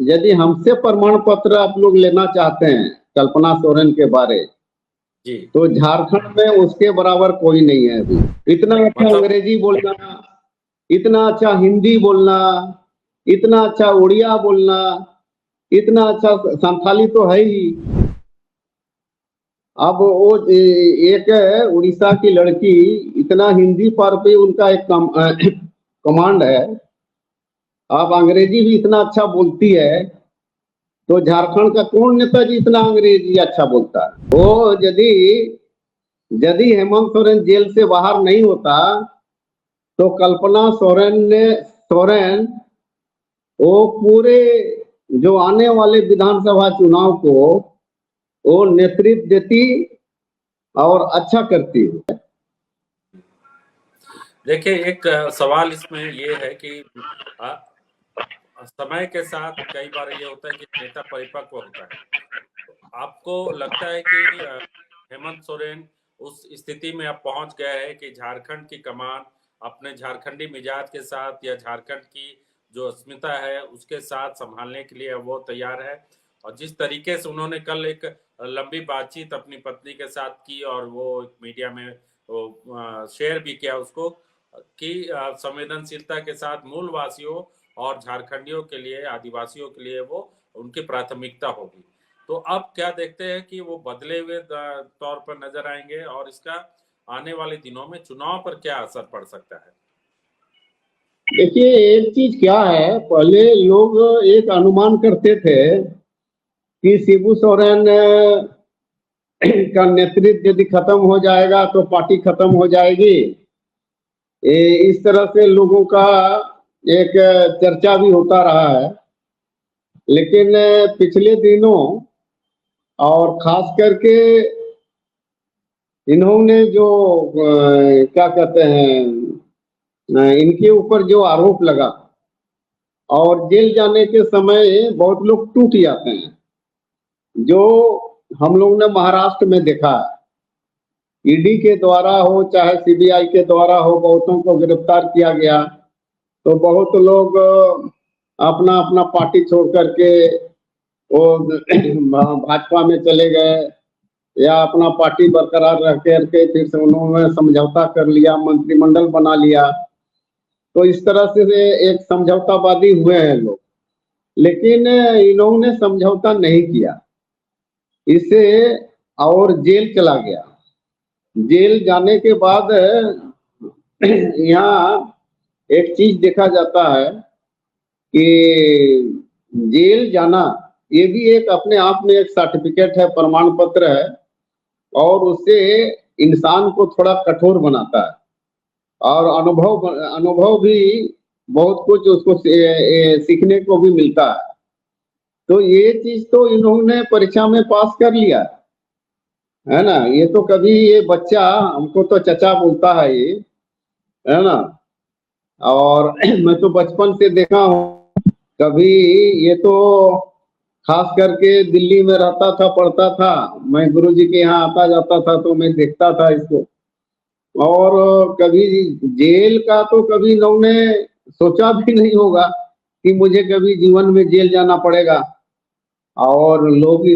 यदि हमसे प्रमाण पत्र आप लोग लेना चाहते हैं कल्पना सोरेन के बारे जी, तो झारखंड में उसके बराबर कोई नहीं है अभी। इतना अच्छा अंग्रेजी बोलना, इतना अच्छा हिंदी बोलना, इतना अच्छा उड़िया बोलना, इतना अच्छा संथाली तो है ही। अब वो एक उड़ीसा की लड़की, इतना हिंदी पर भी उनका एक कमांड है। अब अंग्रेजी भी इतना अच्छा बोलती है, तो झारखंड का कौन नेताजी इतना अंग्रेजी अच्छा बोलता है? वो यदि हेमंत सोरेन जेल से बाहर नहीं होता तो कल्पना सोरेन वो पूरे जो आने वाले विधानसभा चुनाव को वो नेतृत्व देती और अच्छा करती। देखिए एक सवाल इसमें ये है कि समय के साथ कई बार ये होता है कि नेता परिपक्व होता है। आपको लगता है कि हेमंत सोरेन उस स्थिति में अब पहुंच गए हैं कि झारखंड की कमान अपने झारखंडी मिजाज के साथ या झारखंड की जो अस्मिता है उसके साथ संभालने के लिए वो तैयार है? और जिस तरीके से उन्होंने कल एक लंबी बातचीत अपनी पत्नी के साथ की और वो मीडिया में वो शेयर भी किया उसको कि संवेदनशीलता के साथ मूलवासियों और झारखंडियों के लिए, आदिवासियों के लिए वो उनकी प्राथमिकता होगी। तो अब क्या देखते हैं कि वो बदले हुए तौर पर नजर आएंगे और इसका आने वाले दिनों में चुनाव पर क्या असर पड़ सकता है? देखिए एक चीज क्या है, पहले लोग एक अनुमान करते थे कि शिबू सोरेन का नेतृत्व यदि खत्म हो जाएगा तो पार्टी खत्म हो जाएगी। इस तरह से लोगों का एक चर्चा भी होता रहा है। लेकिन पिछले दिनों और खास करके इन्होंने जो क्या कहते हैं, इनके ऊपर जो आरोप लगा और जेल जाने के समय बहुत लोग टूट जाते हैं, जो हम लोग ने महाराष्ट्र में देखा है। ईडी के द्वारा हो चाहे सीबीआई के द्वारा हो, बहुतों को गिरफ्तार किया गया, तो बहुत लोग अपना अपना पार्टी छोड़ करके वो भाजपा में चले गए या अपना पार्टी बरकरार रख करके फिर से उन्होंने समझौता कर लिया, मंत्रिमंडल बना लिया। तो इस तरह से एक समझौतावादी हुए हैं लोग। लेकिन इन्होंने समझौता नहीं किया, इसे और जेल चला गया। जेल जाने के बाद यहाँ एक चीज देखा जाता है कि जेल जाना ये भी एक अपने आप में एक सर्टिफिकेट है, प्रमाण पत्र है, और उससे इंसान को थोड़ा कठोर बनाता है और अनुभव भी बहुत कुछ उसको सीखने को भी मिलता है। तो ये चीज तो इन्होंने परीक्षा में पास कर लिया है ना। ये तो कभी ये बच्चा हमको तो चचा बोलता है ये, है ना। और मैं तो बचपन से देखा हूँ, कभी ये तो खास करके दिल्ली में रहता था, पढ़ता था, मैं गुरुजी के यहाँ आता जाता था तो मैं देखता था इसको। और कभी जेल का तो कभी इन्होंने सोचा भी नहीं होगा कि मुझे कभी जीवन में जेल जाना पड़ेगा। और लोग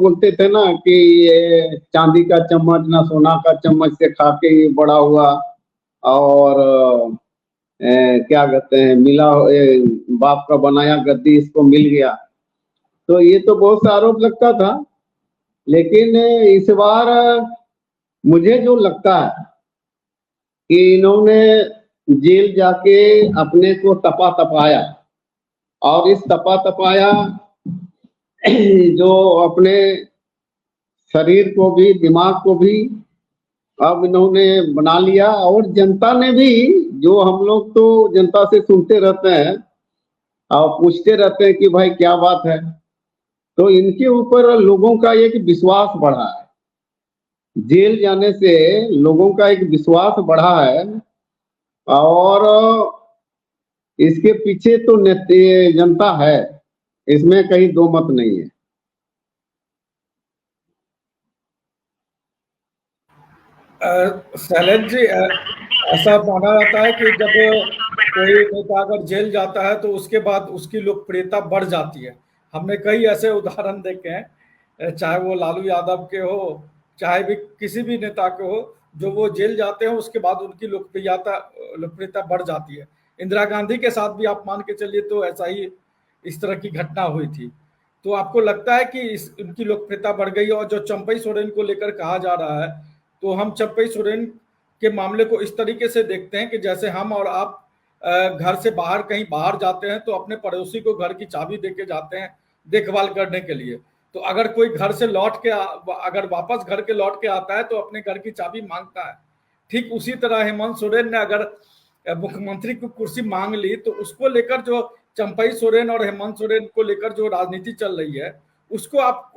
बोलते थे ना कि ये चांदी का चम्मच ना सोना का चम्मच से खा के ये बड़ा हुआ, और क्या कहते हैं, बाप का बनाया गद्दी इसको मिल गया। तो ये तो बहुत सा आरोप लगता था। लेकिन इस बार मुझे जो लगता है कि इन्होंने जेल जाके अपने को तपा तपाया, और इस तपा तपाया जो अपने शरीर को भी दिमाग को भी अब इन्होंने बना लिया। और जनता ने भी, जो हम लोग तो जनता से सुनते रहते हैं और पूछते रहते हैं कि भाई क्या बात है, तो इनके ऊपर लोगों का एक विश्वास बढ़ा है। जेल जाने से लोगों का एक विश्वास बढ़ा है, और इसके पीछे तो जनता है, इसमें कहीं दो मत नहीं है। शैलेंद्र जी, ऐसा माना जाता है कि जब कोई नेता अगर जेल जाता है तो उसके बाद उसकी लोकप्रियता बढ़ जाती है। हमने कई ऐसे उदाहरण देखे हैं, चाहे वो लालू यादव के हो, चाहे भी किसी भी नेता के हो, जो वो जेल जाते हैं उसके बाद उनकी लोकप्रियता बढ़ जाती है। इंदिरा गांधी के साथ भी आप मान के चलिए तो ऐसा ही इस तरह की घटना हुई थी। तो आपको लगता है कि उनकी लोकप्रियता बढ़ गई? और जो चंपई सोरेन को लेकर कहा जा रहा है, तो हम चंपई सोरेन के मामले को इस तरीके से देखते हैं कि जैसे हम और आप घर से बाहर कहीं बाहर जाते हैं तो अपने पड़ोसी को घर की चाबी देके जाते हैं देखभाल करने के लिए। तो अगर कोई घर से लौट के अगर वापस घर के लौट के आता है तो अपने घर की चाबी मांगता है। ठीक उसी तरह हेमंत सोरेन ने अगर मुख्यमंत्री की कुर्सी मांग ली तो उसको लेकर जो चंपई सोरेन और हेमंत सोरेन को लेकर जो राजनीति चल रही है उसको आप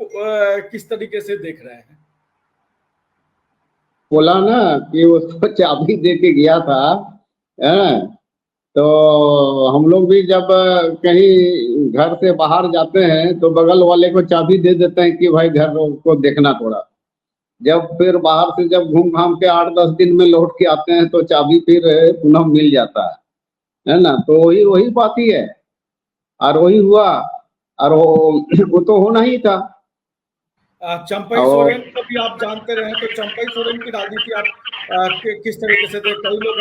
किस तरीके से देख रहे हैं? बोला ना कि उसको चाबी दे के गया था, है? तो हम लोग भी जब कहीं घर से बाहर जाते हैं तो बगल वाले को चाबी दे देते हैं कि भाई घर को देखना थोड़ा। जब फिर बाहर से जब घूम घाम के 8-10 दिन में लौट के आते हैं तो चाबी फिर पुनः मिल जाता है ना? तो वही वही बात ही है, और वही हुआ, और वो तो होना ही था। चंपई और सोरेन को भी आप जानते रहे, तो चंपई सोरेन की राजनीति आप किस तरीके से देख? कई लोग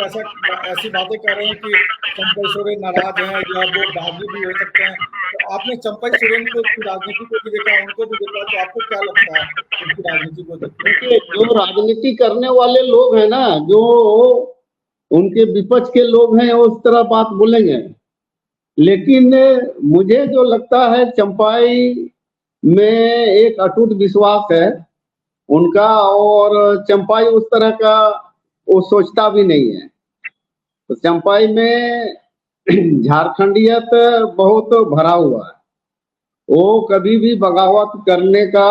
ऐसी बातें कर रहे हैं कि चंपई सोरेन नाराज हैं या वो बागी भी हो सकते हैं। तो आपने चंपई सोरेन को की राजनीति को भी देखा, उनको भी देखा, तो आपको क्या लगता है उनकी राजनीति को देख? देखिए, जो राजनीति करने वाले लोग हैं ना, जो उनके विपक्ष के लोग हैं, उस तरह बात बोलेंगे। लेकिन मुझे जो लगता है, चंपाई में एक अटूट विश्वास है उनका, और चंपाई उस तरह का वो सोचता भी नहीं है। तो चंपाई में झारखंडियत बहुत भरा हुआ है। वो कभी भी बगावत करने का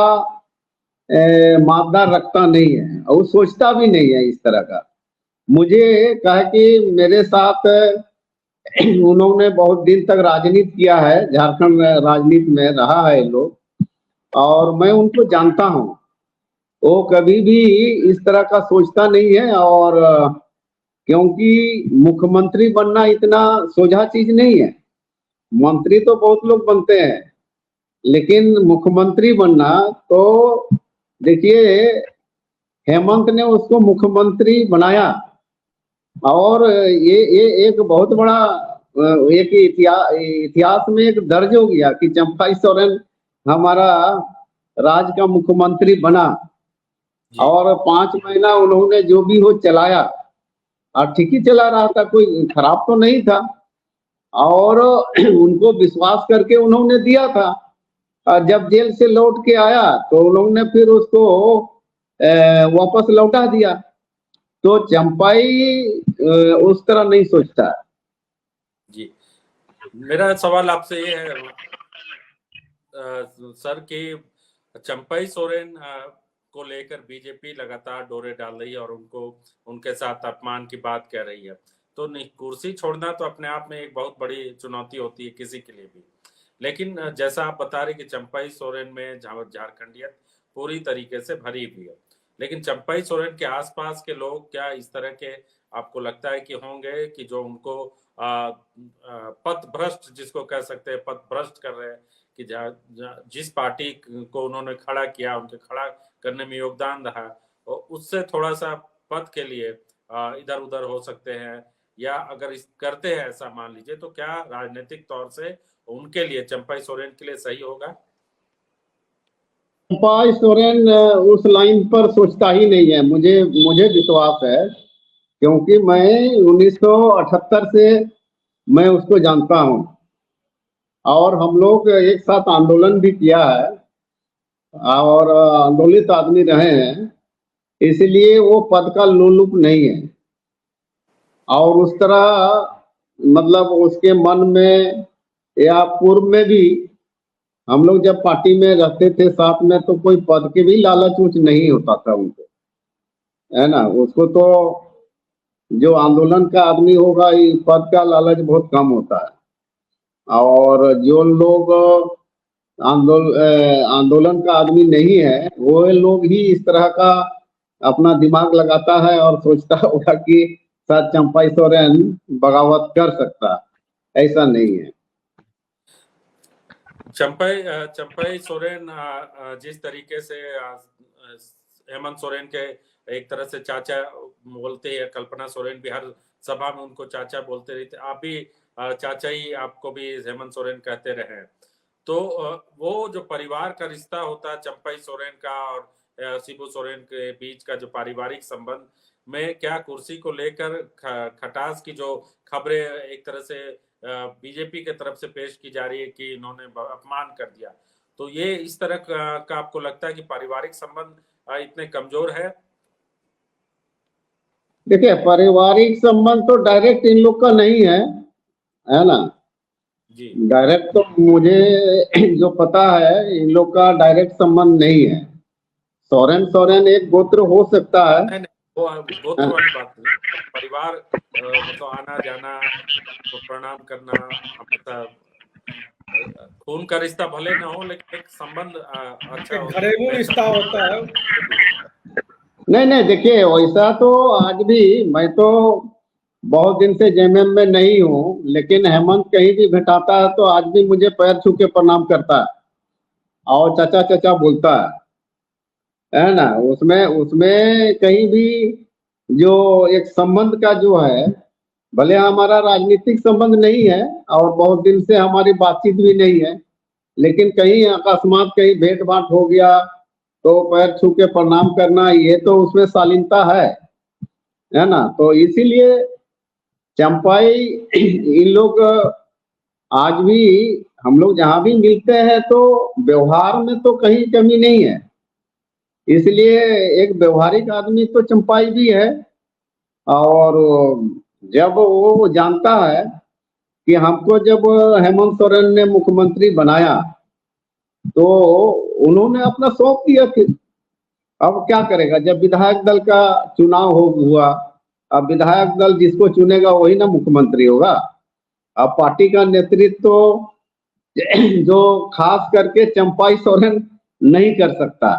मादा रखता नहीं है, और सोचता भी नहीं है इस तरह का। मुझे कहा कि मेरे साथ उन्होंने बहुत दिन तक राजनीति किया है, झारखंड राजनीति में रहा है लोग, और मैं उनको जानता हूं। वो कभी भी इस तरह का सोचता नहीं है, और क्योंकि मुख्यमंत्री बनना इतना सोझा चीज नहीं है। मंत्री तो बहुत लोग बनते हैं, लेकिन मुख्यमंत्री बनना तो देखिए, हेमंत ने उसको मुख्यमंत्री बनाया, और ये एक बहुत बड़ा एक इतिहास में एक दर्ज हो गया कि चंपाई सोरेन हमारा राज्य का मुख्यमंत्री बना, और 5 महीना उन्होंने जो भी हो चलाया, और ठीक ही चला रहा था, कोई खराब तो नहीं था। और उनको विश्वास करके उन्होंने दिया था। जब जेल से लौट के आया तो उन्होंने फिर उसको वापस लौटा दिया। तो चंपाई उस तरह नहीं सोचता। जी, मेरा सवाल आपसे ये है सर कि चंपई सोरेन को लेकर बीजेपी लगातार डोरे डाल रही है और उनके साथ अपमान की बात कह रही है। तो कुर्सी छोड़ना तो अपने आप में एक बहुत बड़ी चुनौती होती है किसी के लिए भी। लेकिन जैसा आप बता रहे कि चंपई सोरेन में झारखंडियत पूरी तरीके से भरी हुई है, लेकिन चंपई सोरेन के आसपास के लोग क्या इस तरह के आपको लगता है कि होंगे कि जो उनको पथ भ्रष्ट, जिसको कह सकते हैं पथ भ्रष्ट कर रहे हैं, कि जिस पार्टी को उन्होंने खड़ा किया, उनके खड़ा करने में योगदान रहा, और उससे थोड़ा सा पद के लिए इधर उधर हो सकते हैं, या अगर करते हैं ऐसा मान लीजिए, तो क्या राजनीतिक तौर से उनके लिए, चंपई सोरेन के लिए सही होगा? चंपाई सोरेन उस लाइन पर सोचता ही नहीं है, मुझे विश्वास है, क्योंकि मैं 1978 से मैं उसको जानता हूं, और हम लोग एक साथ आंदोलन भी किया है, और आंदोलित आदमी रहे हैं, इसलिए वो पद का लोलुप नहीं है। और उस तरह मतलब उसके मन में या पूर्व में भी हम लोग जब पार्टी में रहते थे साथ में, तो कोई पद के भी लालच उच नहीं होता था उनको, है ना? उसको तो जो आंदोलन का आदमी होगा, ये पद का लालच बहुत कम होता है। और जो लोग आंदोलन का आदमी नहीं है, वो लोग ही इस तरह का अपना दिमाग लगाता है और सोचता होगा कि शायद चंपाई सोरेन बगावत कर सकता है, ऐसा नहीं है। चंपाई सोरेन जिस तरीके से हेमंत सोरेन के एक तरह से चाचा बोलते हैं, कल्पना सोरेन भी हर सभा में उनको चाचा बोलते रहते, आप भी चाचा ही आपको भी हेमंत सोरेन कहते रहे। तो वो जो परिवार का रिश्ता होता है चंपाई सोरेन का और शिबू सोरेन के बीच का जो पारिवारिक संबंध में, क्या कुर्सी को लेकर खटास की जो खबरें एक तरह से बीजेपी के तरफ से पेश की जा रही है कि इन्होंने अपमान कर दिया, तो ये इस तरह का आपको लगता है कि पारिवारिक संबंध इतने कमजोर है? देखिए, पारिवारिक संबंध तो डायरेक्ट इन लोग का नहीं है ना जी। डायरेक्ट तो मुझे जो पता है इन लोग का डायरेक्ट संबंध नहीं है। सोरेन एक गोत्र हो सकता है। नहीं, वो गोत्र वाली बात नहीं, परिवार मतलब आना जाना, तो प्रणाम करना, हमेशा खून का रिश्ता भले ना हो लेकिन एक संबंध अच्छा घरेलू रिश्ता होता है। नहीं, देखिए वैसा तो आज भी, मैं तो बहुत दिन से जेएमएम में नहीं हूँ, लेकिन हेमंत कहीं भी भेटाता है तो आज भी मुझे पैर छू के प्रणाम करता है और चाचा चाचा बोलता है ना। उसमें कहीं भी जो एक संबंध का जो है, भले हमारा राजनीतिक संबंध नहीं है और बहुत दिन से हमारी बातचीत भी नहीं है, लेकिन कहीं अकस्मात कहीं भेंट बांट हो गया तो पैर छू के प्रणाम करना, ये तो उसमें शालीनता है ना। तो इसीलिए चंपाई इन लोग आज भी, हम लोग जहां भी मिलते हैं तो व्यवहार में तो कहीं कमी नहीं है, इसलिए एक व्यवहारिक आदमी तो चंपाई भी है। और जब वो जानता है कि हमको जब हेमंत सोरेन ने मुख्यमंत्री बनाया तो उन्होंने अपना सौंप दिया, फिर अब क्या करेगा जब विधायक दल का चुनाव हुआ, अब विधायक दल जिसको चुनेगा वही ना मुख्यमंत्री होगा। अब पार्टी का नेतृत्व तो जो खास करके चंपाई सोरेन नहीं कर सकता,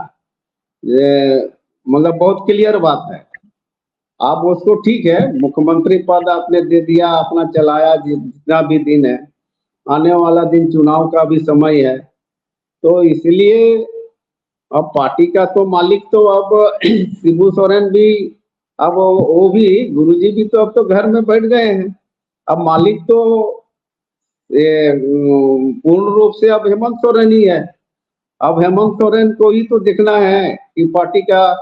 मतलब बहुत क्लियर बात है। आप उसको ठीक है मुख्यमंत्री पद आपने दे दिया, अपना चलाया जितना भी दिन है, आने वाला दिन चुनाव का भी समय है, तो इसलिए अब पार्टी का तो मालिक तो अब शिबू सोरेन भी, अब वो भी, गुरुजी भी तो अब तो घर में बैठ गए हैं। अब मालिक तो पूर्ण रूप से अब हेमंत सोरेन ही है। अब हेमंत सोरेन को ही तो देखना है कि पार्टी का,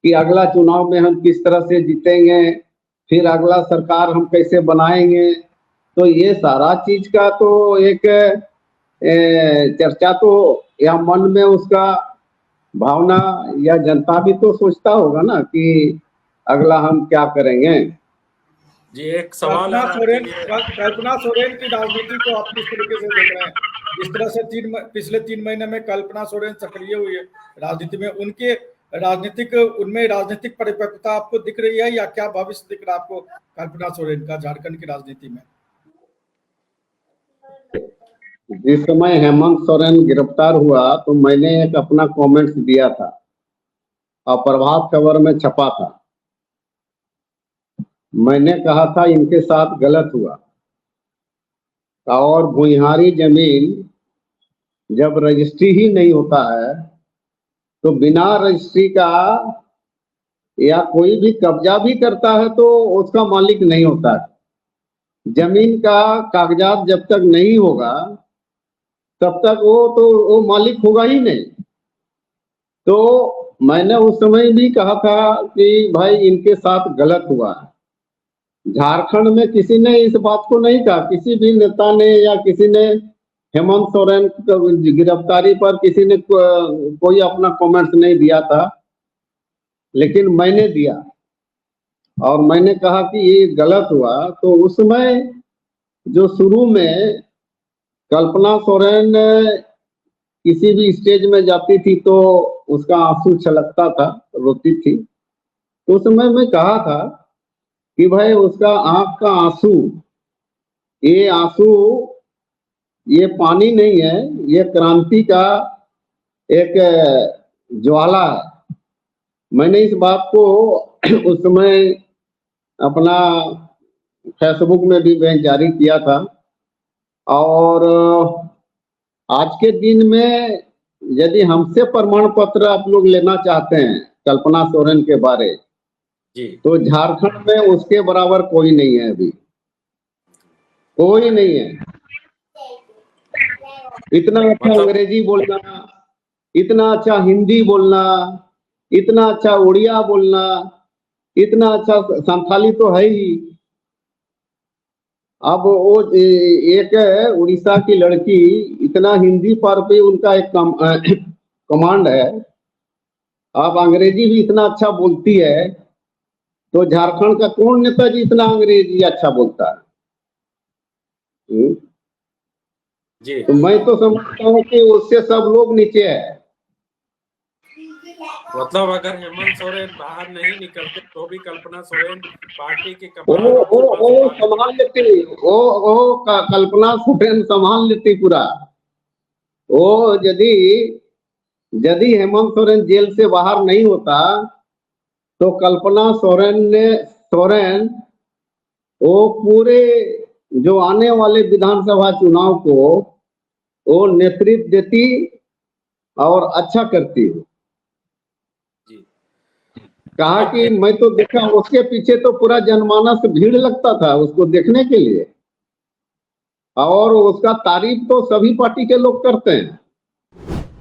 कि अगला चुनाव में हम किस तरह से जीतेंगे, फिर अगला सरकार हम कैसे बनाएंगे। तो ये सारा चीज का तो एक चर्चा तो, या मन में उसका भावना, या जनता भी तो सोचता होगा ना कि अगला हम क्या करेंगे। जी, एक सवाल कल्पना सोरेन की राजनीति को आप किस तरीके से देख रहे हैं? इस तरह से पिछले 3 महीने में कल्पना सोरेन सक्रिय हुई है राजनीति में, उनके उनमें राजनीतिक परिपक्वता आपको दिख रही है, या क्या भविष्य दिख रहा है आपको कल्पना सोरेन का झारखंड की राजनीति में? जिस समय हेमंत सोरेन गिरफ्तार हुआ तो मैंने एक अपना कमेंट्स दिया था और प्रभात खबर में छपा था। मैंने कहा था इनके साथ गलत हुआ, और भुइहारी जमीन जब रजिस्ट्री ही नहीं होता है तो बिना रजिस्ट्री का या कोई भी कब्जा भी करता है तो उसका मालिक नहीं होता है। जमीन का कागजात जब तक नहीं होगा तब तक वो मालिक होगा ही नहीं। तो मैंने उस समय भी कहा था कि भाई इनके साथ गलत हुआ है। झारखंड में किसी ने इस बात को नहीं कहा, किसी भी नेता ने या किसी ने हेमंत सोरेन की गिरफ्तारी पर किसी ने कोई अपना कमेंट्स नहीं दिया था, लेकिन मैंने दिया और मैंने कहा कि ये गलत हुआ। तो उस समय जो शुरू में कल्पना सोरेन किसी भी स्टेज में जाती थी तो उसका आंसू छलकता था, रोती थी, तो उस समय मैं कहा था कि भाई उसका आंख का आंसू, ये आंसू, ये पानी नहीं है, ये क्रांति का एक ज्वाला है। मैंने इस बात को उस समय अपना फेसबुक में भी मैं जारी किया था। और आज के दिन में यदि हमसे प्रमाण पत्र आप लोग लेना चाहते हैं कल्पना सोरेन के बारे, जी तो झारखंड में उसके बराबर कोई नहीं है, अभी कोई नहीं है। इतना अच्छा मतलब अंग्रेजी बोलना, इतना अच्छा हिंदी बोलना, इतना अच्छा उड़िया बोलना, इतना अच्छा संथाली तो है ही। अब वो एक उड़ीसा की लड़की, इतना हिंदी पर भी उनका एक कमांड है। अब अंग्रेजी भी इतना अच्छा बोलती है, तो झारखंड का कौन नेताजी इतना अंग्रेजी अच्छा बोलता है? जी तो मैं तो समझता हूँ कि उससे सब लोग नीचे है। मतलब अगर हेमंत सोरेन बाहर नहीं निकलते तो भी कल्पना सोरेन पार्टी की वो कमान और वो जिम्मा वो संभाल संभाल लेती, वो कल्पना सोरेन संभाल लेती पूरा। वो यदि यदि हेमंत सोरेन जेल से बाहर नहीं होता तो कल्पना सोरेन वो पूरे जो आने वाले विधानसभा चुनाव को वो नेतृत्व देती और अच्छा करती। जी कहा अब कि मैं तो देखा उसके पीछे तो पूरा जनमानस भीड़ लगता था उसको देखने के लिए, और उसका तारीफ तो सभी पार्टी के लोग करते हैं।